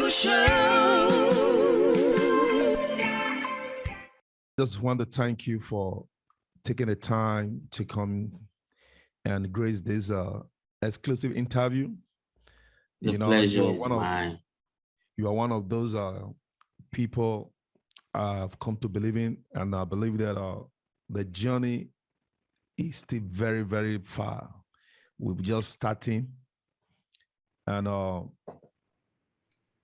Just want to thank you for taking the time to come and grace this exclusive interview. The pleasure is mine. You are one of those people I've come to believe in, and I believe that the journey is still very, very far. We're just starting, and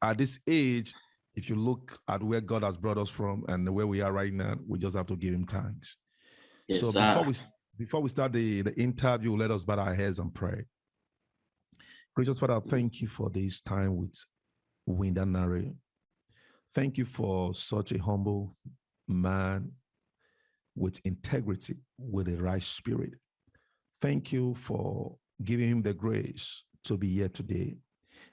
at this age, if you look at where God has brought us from and where we are right now, we just have to give him thanks. Yes, so sir. before we start the interview, let us bow our heads and pray. Gracious Father, thank you for this time with Windanare. Thank you for such a humble man with integrity, with a right spirit. Thank you for giving him the grace to be here today.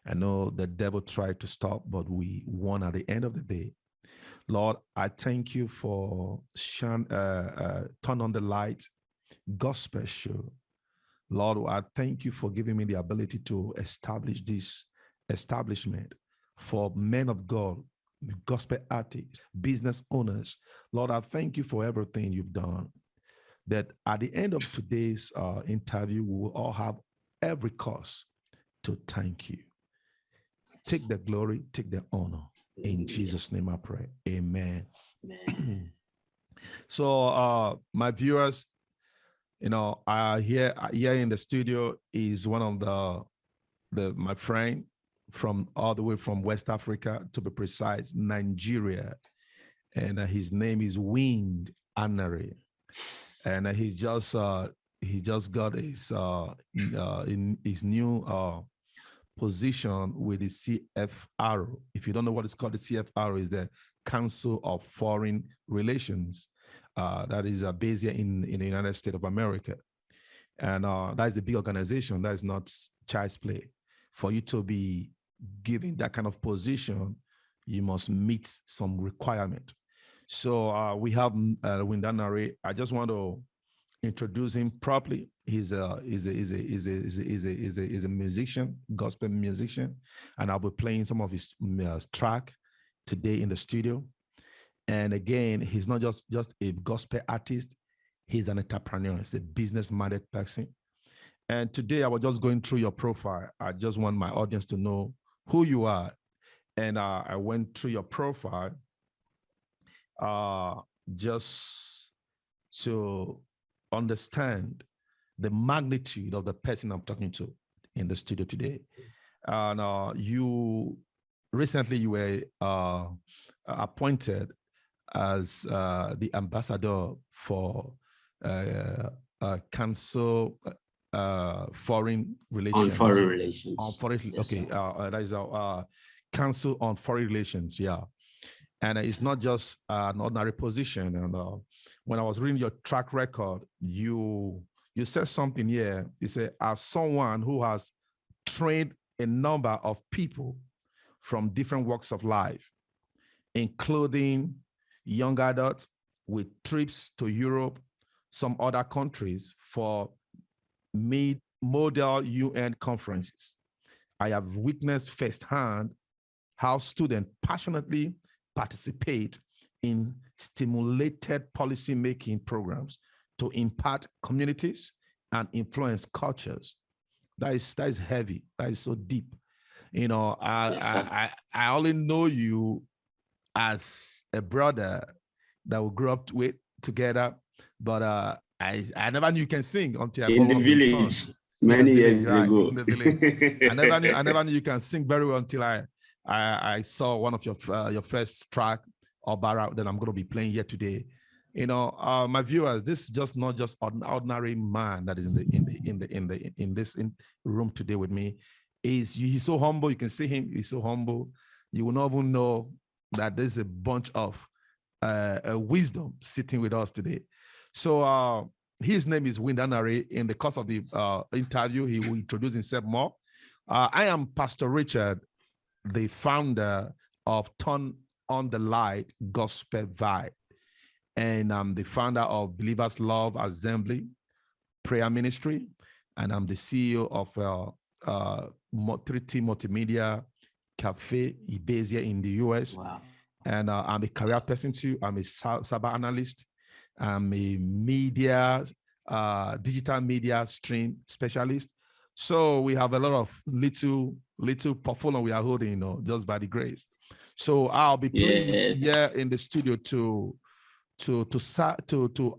I know the devil tried to stop, but we won at the end of the day. Lord, I thank you for Turn on the Light gospel show. Lord, I thank you for giving me the ability to establish this establishment for men of God, gospel artists, business owners. Lord, I thank you for everything you've done. That at the end of today's interview, we will all have every cause to thank you. Take the glory, take the honor. In Jesus' name I pray. Amen. Amen. So my viewers, here in the studio is one of my friend from all the way from West Africa, to be precise, Nigeria. And his name is Wind Anare. And he just got his in his new position with the CFR. If you don't know what it's called, the CFR is the Council of Foreign Relations. That is based here in the United States of America. And that is a big organization. That is not child's play. For you to be given that kind of position, you must meet some requirement. So we have Windanare. I just want to introduce him properly. He's a musician, gospel musician, and I'll be playing some of his track today in the studio. And again, he's not just a gospel artist; he's an entrepreneur. He's a business-minded person. And today, I was just going through your profile. I just want my audience to know who you are. And I went through your profile just to understand the magnitude of the person I'm talking to in the studio today. And you were appointed as the ambassador for Council Foreign Relations. On foreign relations. That is our Council on Foreign Relations. Yeah. And it's not just an ordinary position. And when I was reading your track record, you said something here. You said, as someone who has trained a number of people from different walks of life, including young adults with trips to Europe, some other countries for model UN conferences. I have witnessed firsthand how students passionately participate in stimulated policy-making programs to impact communities and influence cultures. That is heavy. That is so deep. I only know you as a brother that we grew up with together, but I never knew you can sing until I in the village many years ago. In the village. I never knew you can sing very well until I saw one of your first track, Obara, that I'm going to be playing here today. My viewers, this is just not just an ordinary man that is in this room today with me. He's so humble. You can see him. He's so humble. You will not even know that there's a bunch of wisdom sitting with us today. So his name is Windanare. In the course of the interview, he will introduce himself more. I am Pastor Richard, the founder of Turn on the Light Gospel Vibe. And I'm the founder of Believers Love Assembly Prayer Ministry. And I'm the CEO of 3T Multimedia Cafe, based here in the US. Wow. And I'm a career person too. I'm a cyber analyst. I'm a media, digital media stream specialist. So we have a lot of little portfolio we are holding, you know, just by the grace. So I'll be pleased here in the studio to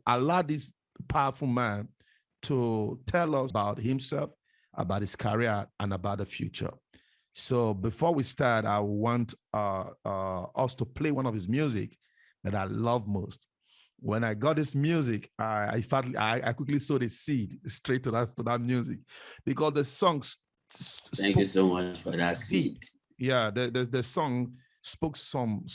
allow this powerful man to tell us about himself, about his career, and about the future. So before we start, I want us to play one of his music that I love most. When I got this music, I quickly sowed a seed straight to that music, because the songs. Thank you so much for that seed. Yeah, the song spoke some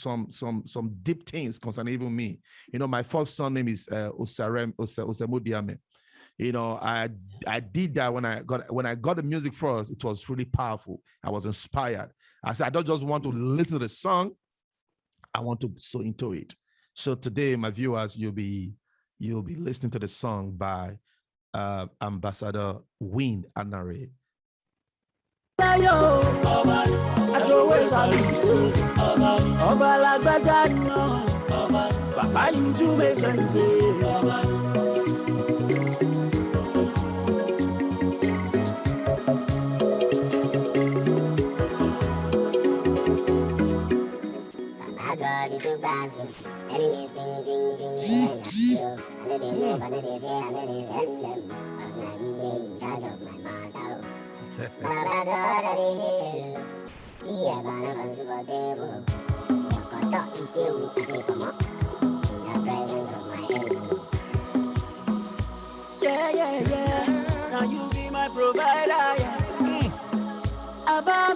deep things concerning even me. You know, my first son name is Osamudiame. You know, I did that when I got the music first. It was really powerful. I was inspired. I said, I don't just want to listen to the song, I want to sow into it. So today, my viewers, you'll be listening to the song by Ambassador Wind Anare. Enemies ding ding ding, under the move, under the fear, under the send them. Must not be in charge of my motto. Dear Banana Super Table, I thought you still I take them up in the presence of my enemies. Yeah. Now you be my provider, yeah. Abba,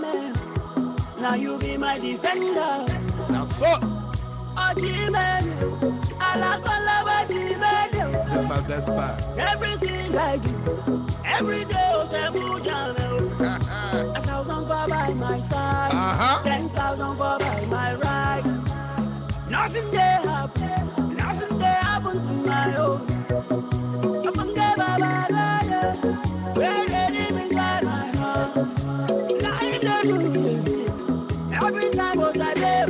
now you be my defender. Now, so. That's my best part. Everything I do, every day, 1,000 far by my side, 10,000 far by my right. Nothing there happen to my own. Inside my heart. Every time was I there,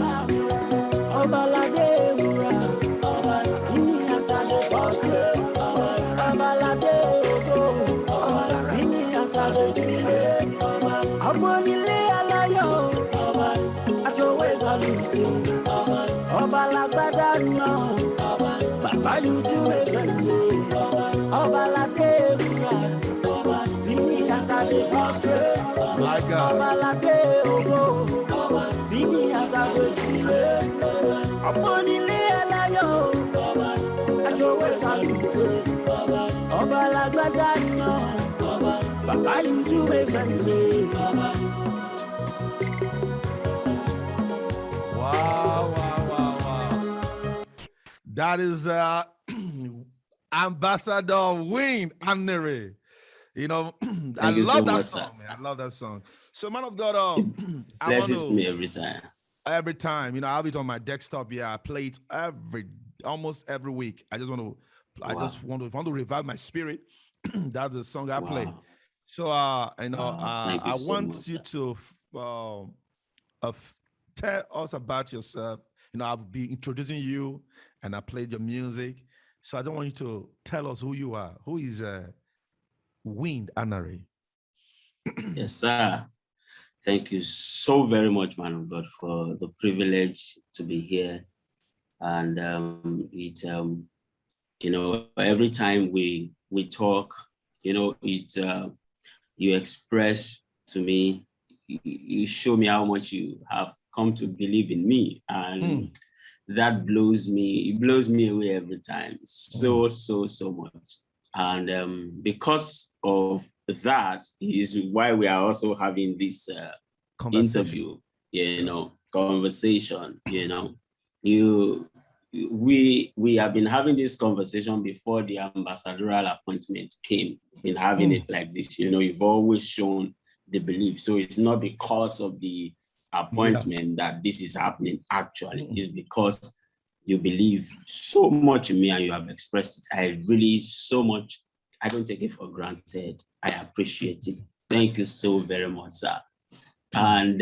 Baba, you do make sense. My God. Baba, you do make sense. Wow. That is Ambassador Wind Anare. You know, I love that song, man. I love that song. So, man of God, blesses me every time. Every time, you know, I have it on my desktop. Yeah, I play it almost every week. I just want to revive my spirit. That's the song I play. So, you know, I want you to tell us about yourself. You know, I'll be introducing you, and I played your music. So I don't want you to tell us who you are. Who is Wind Anare? Yes, sir. Thank you so very much, man of God, for the privilege to be here. And you know, every time we talk, you know, you express to me, you show me how much you have come to believe in me, and that blows me. It blows me away every time, so much. And because of that is why we are also having this interview, conversation. You know, we have been having this conversation before the ambassadorial appointment came. Been having it like this. You know, you've always shown the belief. So it's not because of the appointment that this is happening. Actually, it's because you believe so much in me and you have expressed it. I really so much. I don't take it for granted. I appreciate it. Thank you so very much, sir. And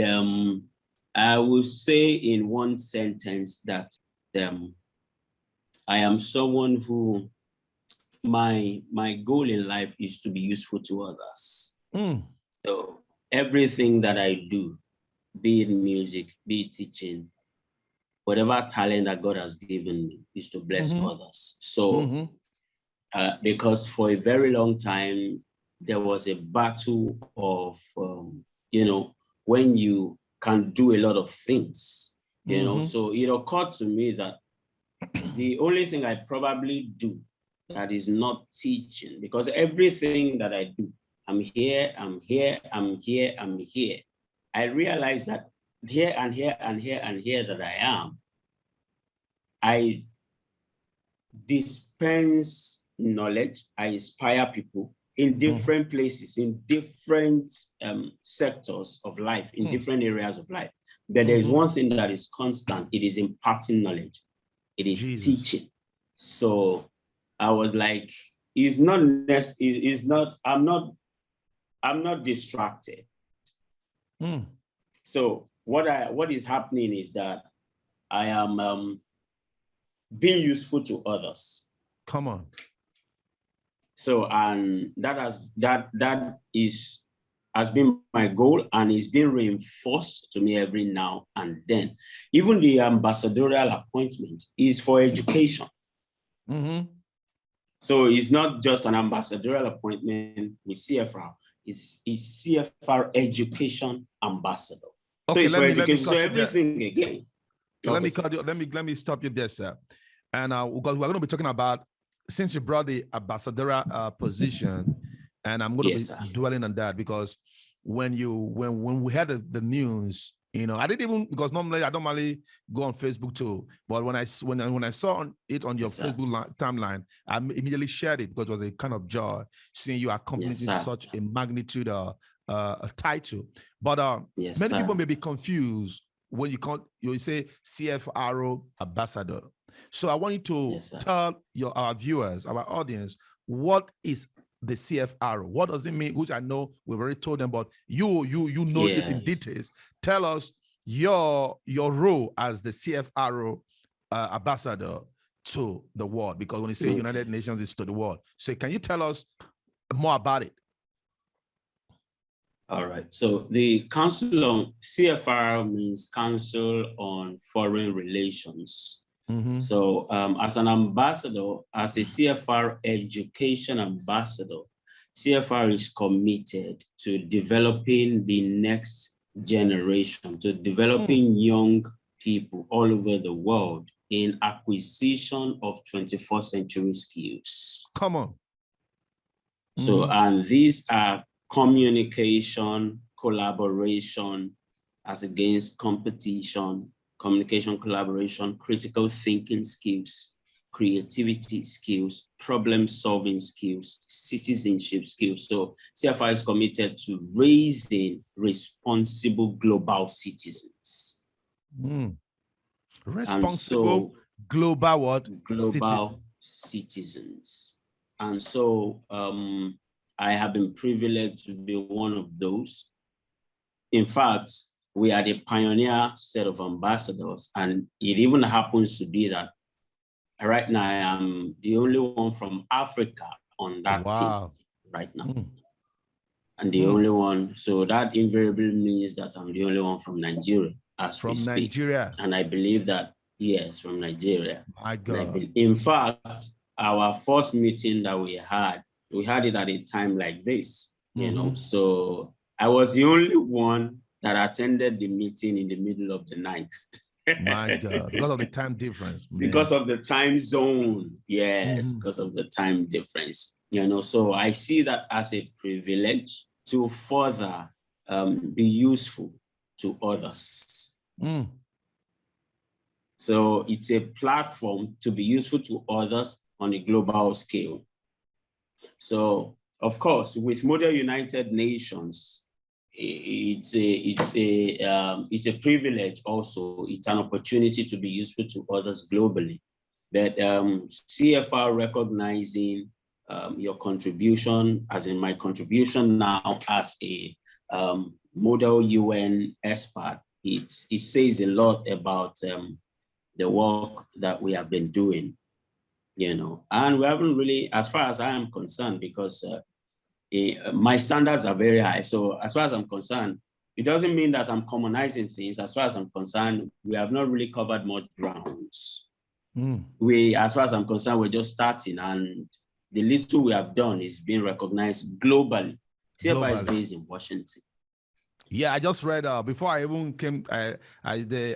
I will say in one sentence that I am someone who my goal in life is to be useful to others. So everything that I do, be it music, be it teaching, whatever talent that God has given me is to bless others. So because for a very long time, there was a battle of, when you can do a lot of things, so it occurred to me that the only thing I probably do that is not teaching, because everything that I do, I'm here. I realize that here and here and here and here that I am, I dispense knowledge, I inspire people in different places, in different sectors of life, in different areas of life. But there is one thing that is constant. It is imparting knowledge. It is teaching. So I was like, I'm not distracted. So what is happening is that I am being useful to others. Come on. So, and that has been my goal, and it's been reinforced to me every now and then. Even the ambassadorial appointment is for education. So it's not just an ambassadorial appointment with CFR. It's CFR Education Ambassador. So it's for education. So everything again. So let me stop you there, sir. And because we're going to be talking about, since you brought the ambassadorial position, and I'm going to be dwelling on that, because when we had the news, I didn't even, because normally I don't really go on Facebook too, but when I saw it on your Facebook timeline, I immediately shared it, because it was a kind of joy seeing you accomplishing such a magnitude a title. But many people may be confused when you say CFRO ambassador. So I want you to tell our viewers, our audience, what is the CFRO? What does it mean? Which I know we've already told them, but you know it in details. Tell us your role as the CFRO ambassador to the world, because when you say United Nations, it's to the world. So can you tell us more about it? All right. So the Council on CFR means Council on Foreign Relations. So as an ambassador, as a CFR education ambassador, CFR is committed to developing the next generation, to developing young people all over the world in acquisition of 21st century skills. Come on. So, and these are communication, collaboration, as against competition, communication, collaboration, critical thinking skills, creativity skills, problem-solving skills, citizenship skills. So CFR is committed to raising responsible global citizens. Responsible global what? Global citizens. And so I have been privileged to be one of those. In fact, we are the pioneer set of ambassadors, and it even happens to be that right now I am the only one from Africa on that team right now. And the only one, so that invariably means that I'm the only one from Nigeria as we speak. Nigeria. And I believe that, yes, from Nigeria. My God. In fact, our first meeting that we had it at a time like this, so I was the only one that attended the meeting in the middle of the night. My God, because of the time difference. Man. Because of the time zone. Yes, because of the time difference. So I see that as a privilege to further be useful to others. So it's a platform to be useful to others on a global scale. So, of course, with Model United Nations, it's a privilege also. It's an opportunity to be useful to others globally. That CFR recognizing your contribution, as in my contribution now as a Model UN expert, it says a lot about the work that we have been doing, and we haven't really, as far as I am concerned, because my standards are very high. So as far as I'm concerned, it doesn't mean that I'm commonizing things. As far as I'm concerned, we have not really covered much grounds. As far as I'm concerned, we're just starting, and the little we have done is being recognized globally. CFR is based in Washington. Yeah, I just read before I even came. They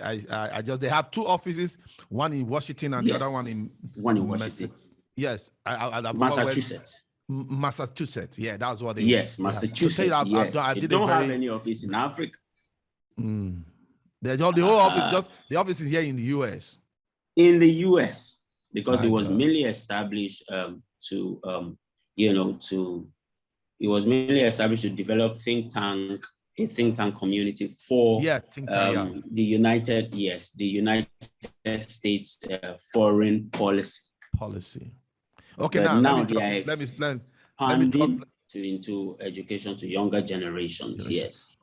have two offices, one in Washington and the other one in Washington. Yes, Massachusetts. Massachusetts. Yeah, that's what they. Yes, Massachusetts. Yes, they don't have any office in Africa. The whole office, the office is here in the U.S. In the U.S. because it was mainly established to develop a think tank community for the United States foreign policy. Okay, but now they are expanding into education to younger generations. Yes.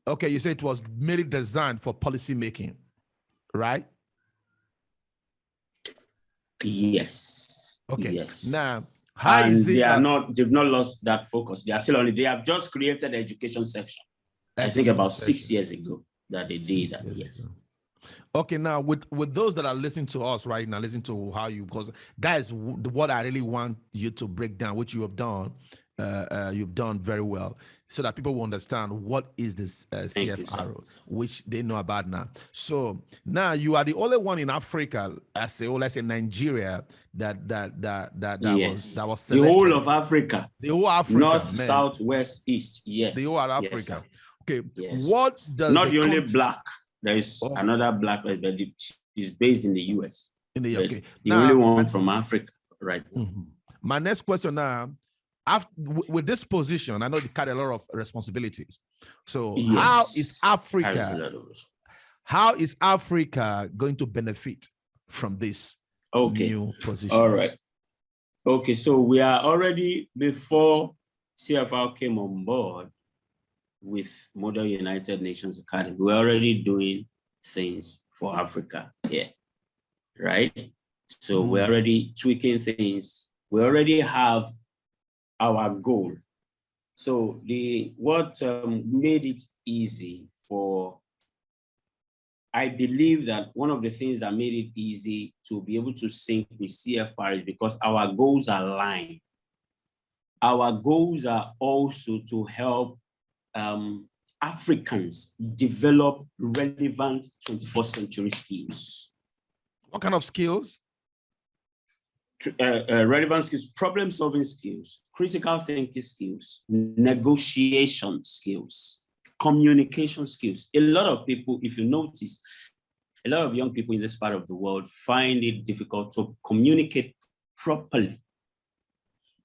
Okay, you say it was mainly designed for policy making, right? Yes. Okay. Yes. Now, how is it? They've not lost that focus. They are still on it. They have just created the education section. I think about 6 years ago that they did that. Yes. Okay, now with those that are listening to us right now, listen to how you, because that is what I really want you to break down, which you have done. You've done very well, so that people will understand what is this CFR, which they know about now. So now you are the only one in Africa, let's say Nigeria, that was selected. The whole of Africa. The whole Africa. North, south, west, east. Yes. The whole Africa. Yes. Okay. Yes. What does not the only black? There is another black, but it's based in the US. The only one from Africa, right? My next question now, with this position, I know you carry a lot of responsibilities. So how is Africa going to benefit from this new position? All right. Okay, so we are already, before CFR came on board with Model United Nations Academy, we're already doing things for Africa here, right? So we're already tweaking things. We already have our goal. So what made it easy I believe that one of the things that made it easy to be able to sync with CFR is because our goals are aligned. Our goals are also to help Africans develop relevant 21st century skills. What kind of skills? Relevant skills, problem-solving skills, critical thinking skills, negotiation skills, communication skills. A lot of people, if you notice, a lot of young people in this part of the world find it difficult to communicate properly.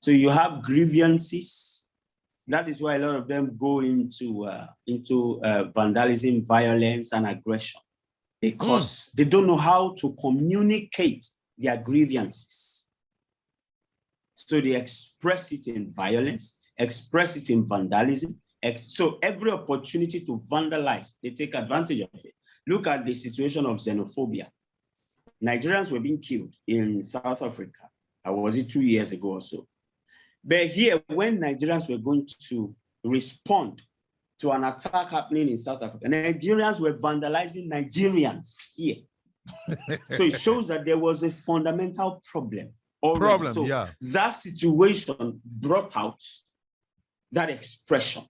So you have grievances. That is why a lot of them go into vandalism, violence, and aggression, because they don't know how to communicate their grievances. So they express it in violence, express it in vandalism. So every opportunity to vandalize, they take advantage of it. Look at the situation of xenophobia. Nigerians were being killed in South Africa. Was it 2 years ago or so? But here, when Nigerians were going to respond to an attack happening in South Africa, Nigerians were vandalizing Nigerians here. So it shows that there was a fundamental problem already. So that situation brought out that expression.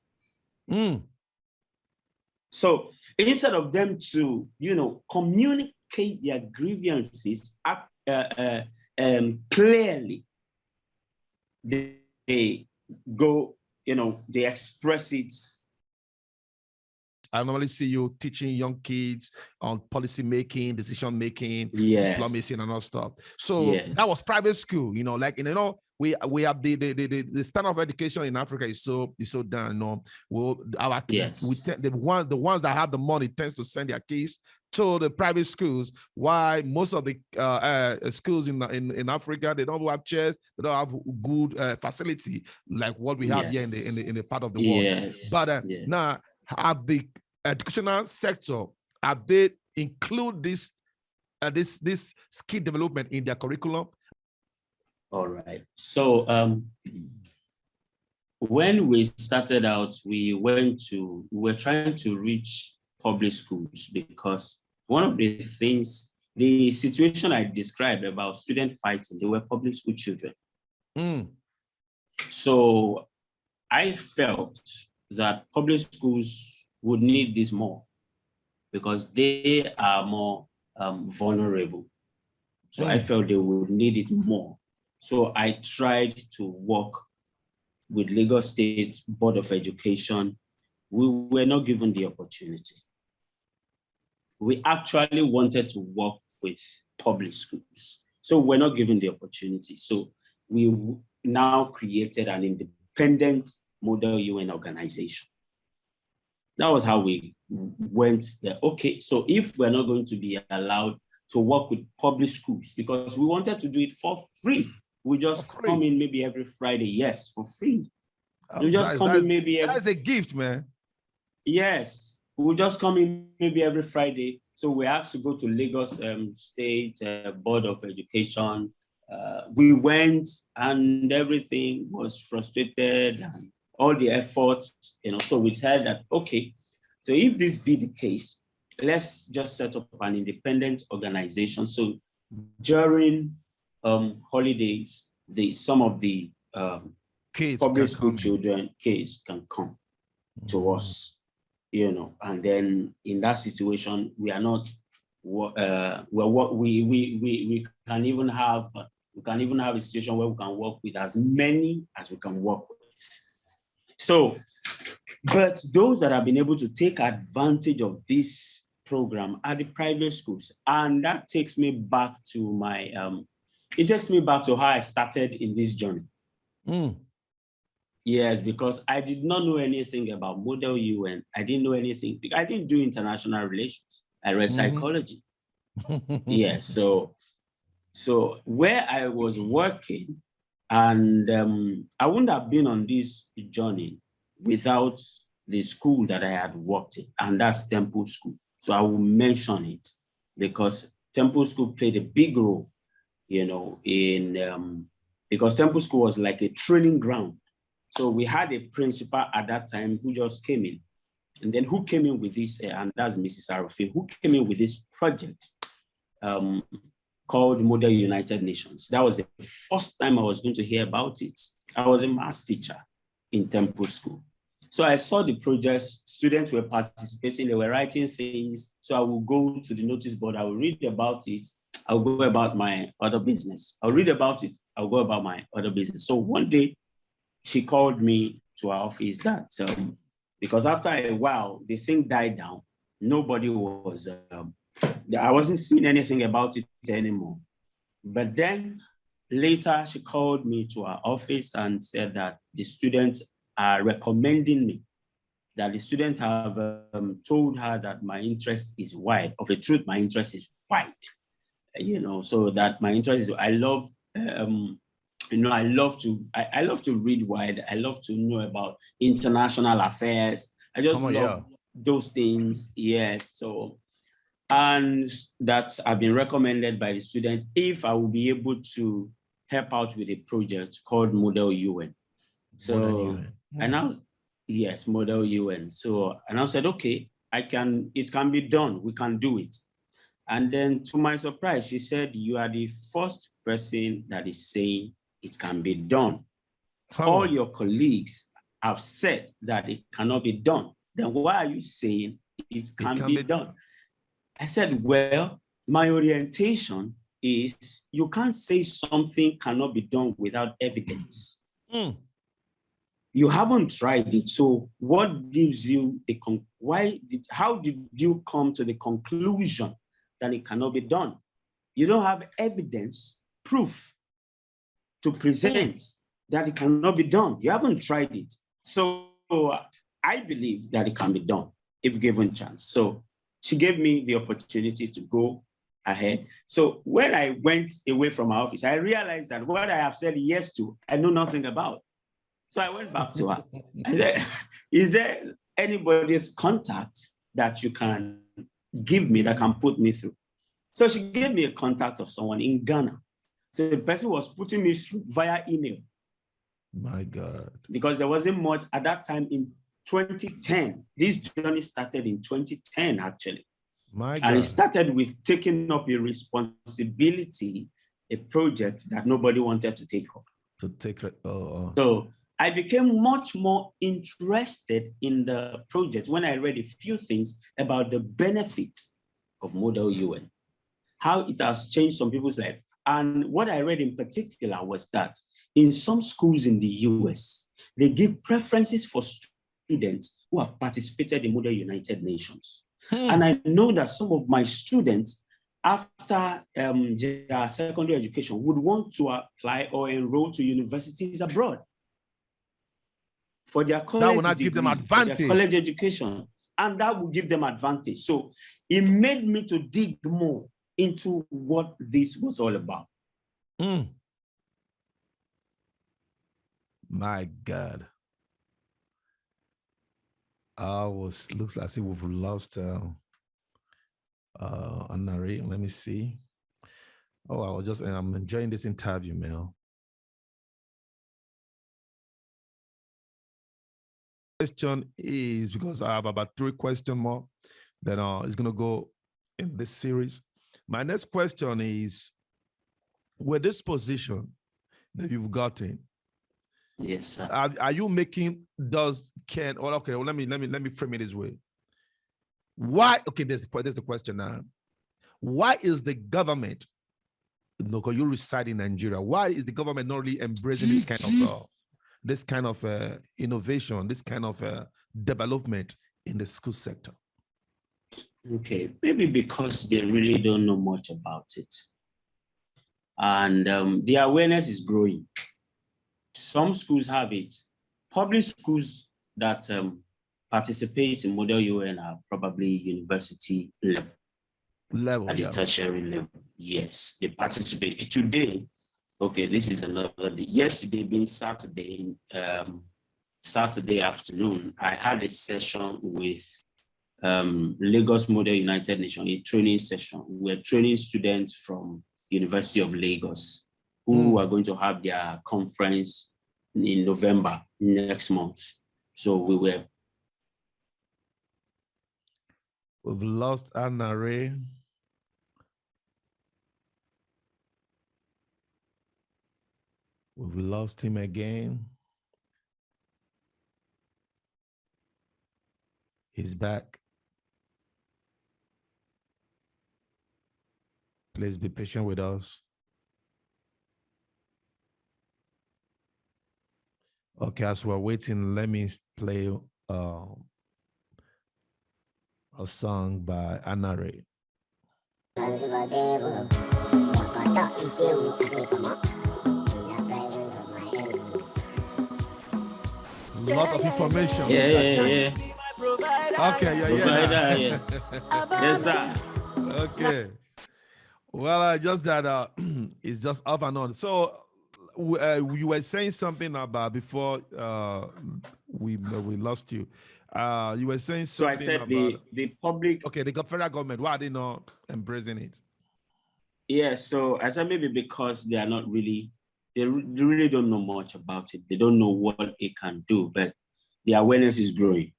So instead of them to, communicate their grievances clearly, they go, they express it. I normally see you teaching young kids on policy making, decision making, diplomacy, and all stuff. So that was private school, we have the standard of education in Africa is so down. Our kids, the ones that have the money tends to send their kids to the private schools. Why most of the schools in Africa, they don't have chairs, they don't have good facility like what we have here in the part of the world. But now, have the educational sector Have they include this this skill development in their curriculum? All right. So when we started out, we were trying to reach public schools, because one of the things, the situation I described about student fighting, they were public school children. So I felt that public schools would need this more, because they are more vulnerable. So I felt they would need it more. So I tried to work with Lagos State Board of Education. We were not given the opportunity. We actually wanted to work with public schools, so we're not given the opportunity. So we now created an independent Model UN organization. That was how we went there. Okay, so if we're not going to be allowed to work with public schools, because we wanted to do it for free, we just come in maybe every Friday, yes, for free. We just come in maybe every... That's a gift, man. Yes, we'll just come in maybe every Friday. So we asked to go to Lagos State Board of Education. We went and everything was frustrated, and all the efforts, so we said that, okay, so if this be the case, let's just set up an independent organization. So during holidays, some of the public school children kids can come to us, and then in that situation, we are not, we can even have a situation where we can work with as many as we can work with. So, but those that have been able to take advantage of this program are the private schools, and that takes me back to my it takes me back to how I started in this journey. Yes, because I did not know anything about Model UN. I didn't know anything. I didn't do international relations. I read psychology. Yes, so where I was working, and I wouldn't have been on this journey without the school that I had worked in, and that's Temple School. So I will mention it because Temple School played a big role, in because Temple School was like a training ground. So we had a principal at that time who just came in, and then who came in with this, and that's Mrs. Arufin, who came in with this project called Model United Nations. That was the first time I was going to hear about it. I was a maths teacher in Temple School. So I saw the project, students were participating, they were writing things. So I will go to the notice board, I will read about it, I'll go about my other business. I'll read about it, I'll go about my other business. So one day, she called me to our office that, because after a while, the thing died down. Nobody was, I wasn't seeing anything about it anymore. But then later, she called me to our office and said that the students are recommending me, that the students have told her that my interest is wide. Of a truth, my interest is wide, so that my interest is, I love, I love to read wide. I love to know about international affairs. I just love those things. Yes. So, and that I've been recommended by the student if I will be able to help out with a project called Model UN. So Model UN. And now, yes, Model UN. So, and I said, okay, it can be done. We can do it. And then to my surprise, she said, you are the first person that is saying it can be done. All your colleagues have said that it cannot be done. Then why are you saying it can be done? I said, well, my orientation is you can't say something cannot be done without evidence. You haven't tried it. So what gives you how did you come to the conclusion that it cannot be done? You don't have evidence, proof to present that it cannot be done. You haven't tried it. So I believe that it can be done if given chance. So she gave me the opportunity to go ahead. So when I went away from my office, I realized that what I have said yes to, I know nothing about. So I went back to her. I said, is there anybody's contact that you can give me that can put me through. So she gave me a contact of someone in Ghana. So the person was putting me through via email. My God. Because there wasn't much at that time in 2010. This journey started in 2010, actually. My God. And it started with taking up a responsibility, a project that nobody wanted to take up. To take it. So I became much more interested in the project when I read a few things about the benefits of Model UN, how it has changed some people's life. And what I read in particular was that in some schools in the US, they give preferences for students who have participated in Model United Nations. And I know that some of my students, after their secondary education, would want to apply or enroll to universities abroad for their college that will not give them advantage. College education, and that will give them advantage. So it made me to dig more into what this was all about. My God. Looks like we've lost Anari. Let me see. I'm enjoying this interview, man. Question is, because I have about 3 questions more that is going to go in this series. My next question is, with this position that you've gotten, yes, sir. Are you making let me frame it this way. Why? Okay, there's the question now. Why is the government, because you reside in Nigeria, why is the government not really embracing this kind of innovation, this kind of development in the school sector? Okay, maybe because they really don't know much about it. And the awareness is growing. Some schools have it. Public schools that participate in Model UN are probably university level. At the tertiary level. Yes, they participate. Today, okay, this is another day. Yesterday being Saturday, Saturday afternoon, I had a session with Lagos Model United Nations, a training session. We're training students from University of Lagos who are going to have their conference in November next month. So we've lost Anna Ray. We've lost him again. He's back. Please be patient with us. Okay, as we're waiting, let me play a song by Anna Ray. A lot of information. Yeah. Okay, yeah. Yes, sir. Okay. Well, just that it's just off and on. So you were saying something about before we lost you. You were saying something. So I said about the public. Okay, the federal government. Why are they not embracing it? Yeah, so I said maybe because they are not really. They really don't know much about it. They don't know what it can do, but the awareness is growing.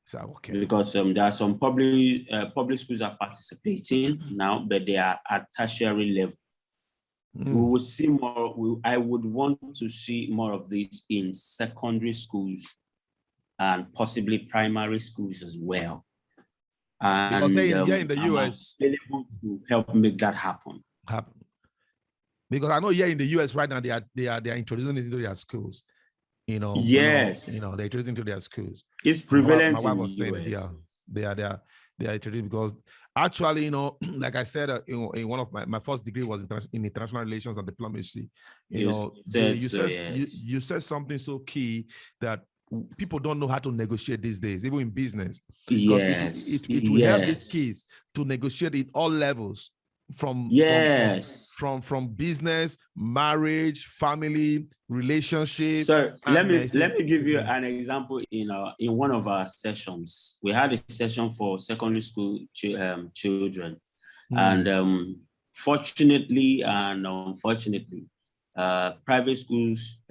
So, okay. Because there are some public schools are participating now, but they are at tertiary level. We will see more. I would want to see more of this in secondary schools and possibly primary schools as well. And because here in the US, available to help make that happen. Because I know here in the US right now they are introducing it into their schools. Yes. They're introducing to their schools. It's prevalent. My wife was saying, yeah, they are introducing because actually, like I said, in one of my first degree was in international relations and diplomacy. You said something so key that people don't know how to negotiate these days, even in business. Yes. It will help these kids to negotiate at all levels. Yes. from business, marriage, family, relationship. Sir, let me give you an example. In one of our sessions, we had a session for secondary school children, and fortunately and unfortunately, private schools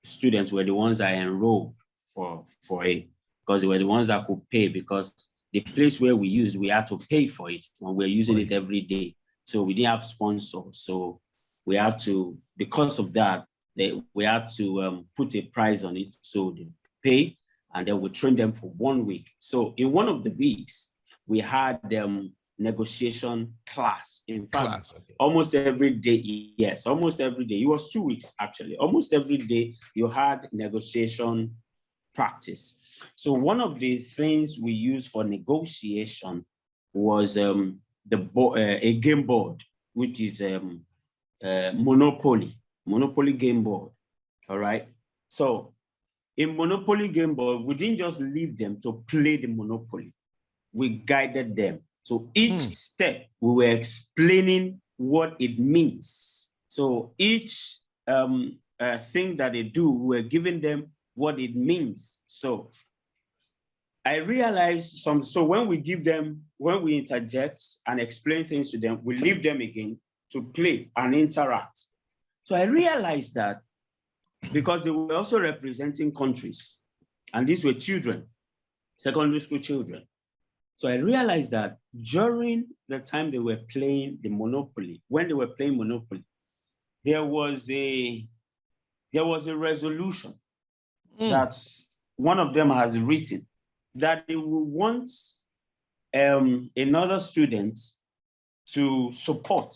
students were the ones that enrolled for it, because they were the ones that could pay, because the place where we used, we had to pay for it when we're using it every day. So we didn't have sponsors. So we had to, because of that, we had to put a price on it. So they pay, and then we train them for 1 week. So in one of the weeks, we had negotiation class. In fact, almost every day, yes, almost every day. It was 2 weeks, actually. Almost every day, you had negotiation practice. So one of the things we used for negotiation was a game board, which is Monopoly game board. All right. So in Monopoly game board, we didn't just leave them to play the Monopoly. We guided them. So each step, we were explaining what it means. So each thing that they do, we were giving them what it means. So I realized so when we give them, when we interject and explain things to them, we leave them again to play and interact. So I realized that because they were also representing countries, and these were children, secondary school children. So I realized that during the time they were playing the Monopoly, when they were playing Monopoly, there was a resolution that one of them has written, that they will want another student to support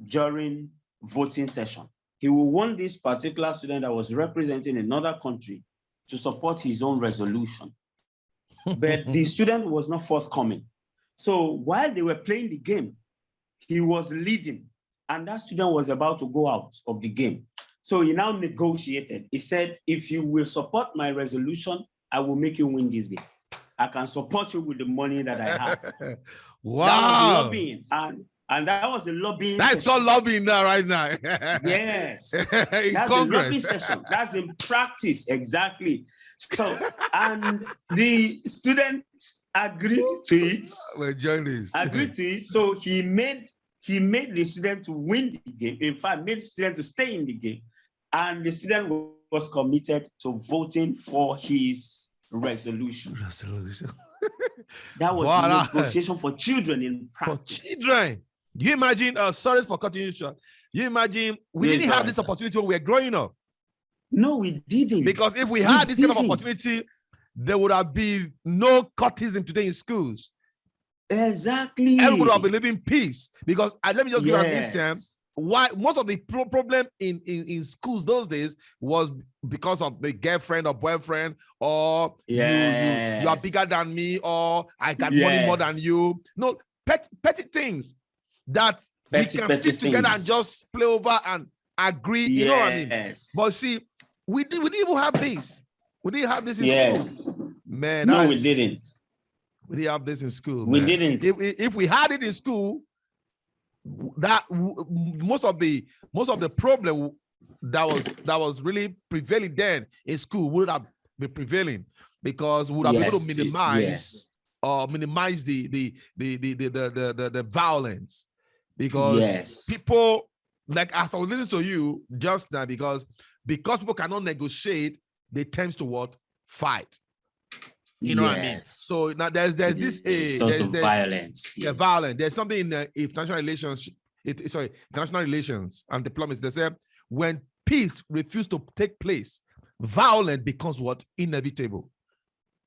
during voting session. He will want this particular student that was representing another country to support his own resolution. But the student was not forthcoming. So while they were playing the game, he was leading, and that student was about to go out of the game. So he now negotiated. He said, if you will support my resolution, I will make you win this game. I can support you with the money that I have. Wow. That was lobbying. And that was a lobbying That's session. called lobbying now, right now. Yes. In That's Congress. a lobbying session. That's in practice, exactly. So, and the students agreed to it. Agreed to it. So he made the student to win the game. In fact, made the student to stay in the game. And the student was committed to voting for his resolution. That was negotiation for children in practice. For children. Do you imagine, sorry for cutting you short. You imagine we didn't have this opportunity when we were growing up. No, we didn't. Because if we had this kind of opportunity, there would have been no courtism today in schools. Exactly. Everyone would have been living peace. Because let me just give an instance. Why most of the problem in schools those days was because of the girlfriend or boyfriend, or you are bigger than me, or I got money more than you. No, petty things that we can sit together and just play over and agree. You know what I mean? But see, we didn't even have this. We didn't have this in school. Man, no, we didn't. We didn't have this in school. We didn't. If we had it in school, that most of the problem that was really prevailing then in school would have been prevailing, because we would have been able to minimize the violence, because people, like as I was listening to you just now, because people cannot negotiate, they tend to what? Fight. You know what I mean? So now there's this sort of violence. Violence. There's something in international relations. International relations and diplomacy. They say when peace refuses to take place, violence becomes what? Inevitable.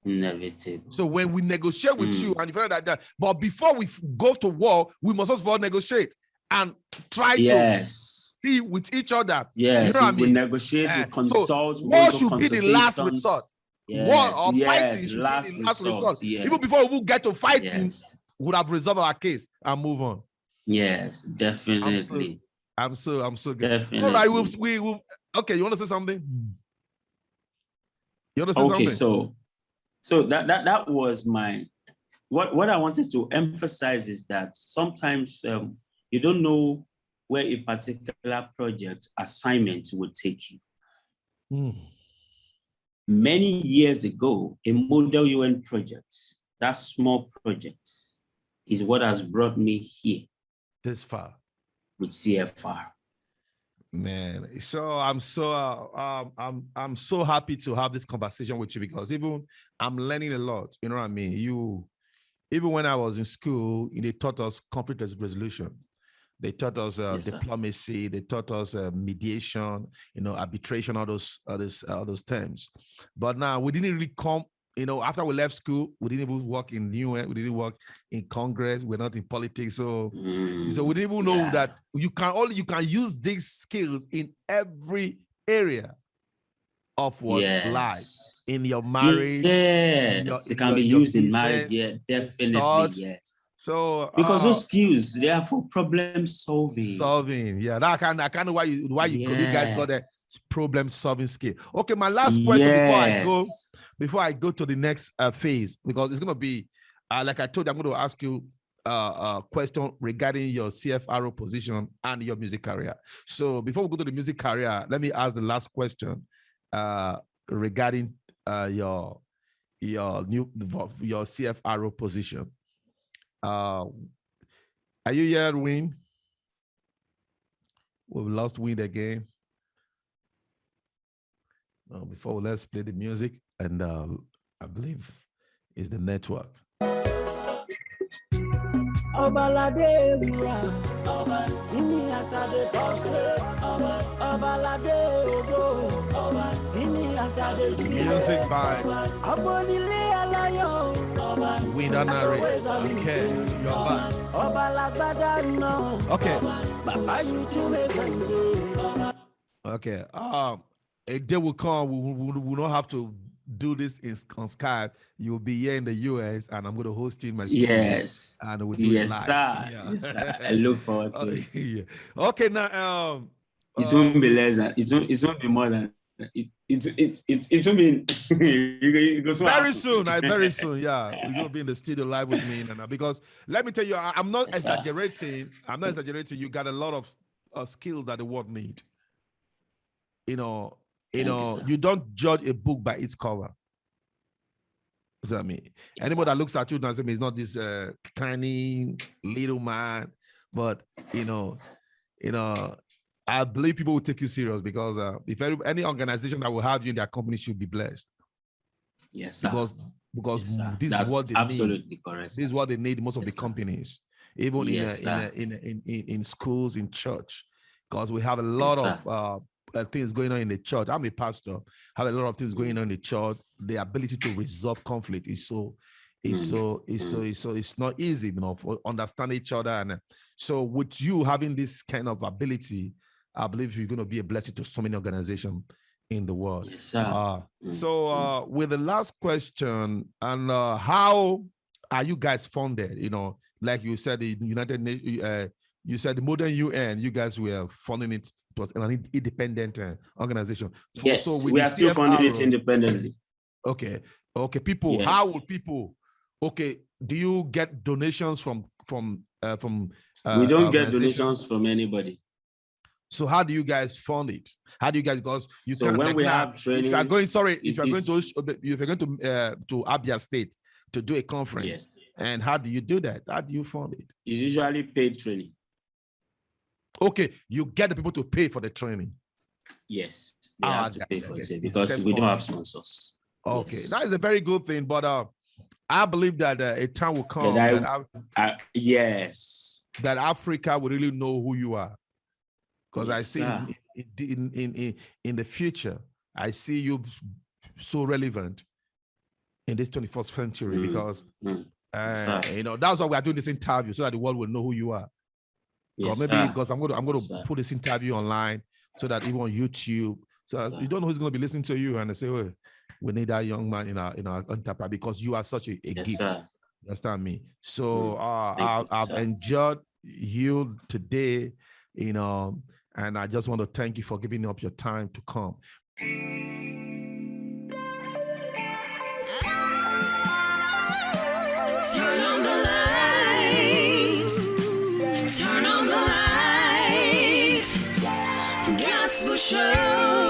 Inevitable. So when we negotiate with you, and you find that, but before we go to war, we must also negotiate and try to see with each other. Yes, you know what I mean? We negotiate, we consult. So war should be the last resort. War or fighting should be the last resort. Even before we get to fighting, we would have resolved our case and move on. Yes, definitely. I'm so good. Definitely. All right, we will. Okay, you want to say something? You want to say something? Okay, so that was my what I wanted to emphasize is that sometimes you don't know where a particular project assignment will take you. Many years ago, a model UN project, that small project, is what has brought me here. This far. With CFR. Man, so I'm so happy to have this conversation with you, because even I'm learning a lot. You know what I mean? Even when I was in school, they taught us conflict resolution. They taught us diplomacy. They taught us mediation, arbitration, all those terms. But now we didn't really come. After we left school, we didn't even work in the UN. We didn't work in Congress. We're not in politics. So we didn't even know that you can use these skills in every area of life, in your marriage. It can be used in marriage. Yeah, definitely. Yes. So because those skills, they are for problem solving. Yeah, that kind of why you guys got a problem solving skill. Okay, my last question before I go to the next phase, because it's gonna be like I told you, I'm going to ask you a question regarding your CFRO position and your music career. So before we go to the music career, let me ask the last question regarding your CFRO position. Are you here, Win? We've lost Win again. Before let's play the music, and I believe it's the network. Music by We Don't Narrate. Okay, you're back. Okay. A day will come, we will not have to do this on Skype. You'll be here in the US, and I'm going to host you in my studio. Yes. And we'll do it live. Sir. Yeah. Yes, sir. I look forward to it. Yeah. Okay, now it won't be less than it won't be more than it won't be very soon. Very soon. Yeah, you're gonna be in the studio live with me, because let me tell you, I'm not exaggerating. I'm not exaggerating. You got a lot of skills that the world need. You don't judge a book by its cover. That's what I mean. Anybody that looks at you and says, "He's not this tiny little man," but I believe people will take you serious, because if any organization that will have you in their company should be blessed. Yes, sir. Because yes, sir. This That's is what they absolutely need. Correct. This is what they need most of the sir. companies, even in schools, in church, because we have a lot of things going on in the church. I'm a pastor. Have a lot of things going on in the church. The ability to resolve conflict is it's not easy, for understand each other. And so with you having this kind of ability, I believe you're going to be a blessing to so many organizations in the world. Yes, sir. So with the last question, and how are you guys funded? Like you said, the United Nations, you said the modern UN, you guys were funding it. It was an independent organization. Yes, so we are still funding it independently. Okay. People, yes. How would people? Okay, do you get donations from? We don't get donations from anybody. So how do you guys fund it? How do you guys, because you so when we have training, if you're going to Abia State to do a conference, yes. And how do you do that? How do you fund it? It's usually paid training. Okay, you get the people to pay for the training. Yes, they have to pay for it because we don't have sponsors. Okay, yes. That is a very good thing, but I believe that a time will come yes, that Africa will really know who you are. Because I see in the future, I see you so relevant in this 21st century because that's why we are doing this interview, so that the world will know who you are. Yes, because I'm going to put this interview online so that even on YouTube, so you don't know who's going to be listening to you and they say, "Well, we need that young man in our enterprise because you are such a gift." Sir. You understand me? So I've enjoyed you today, and I just want to thank you for giving up your time to come. Turn on the lights. Turn on the Gospel Show.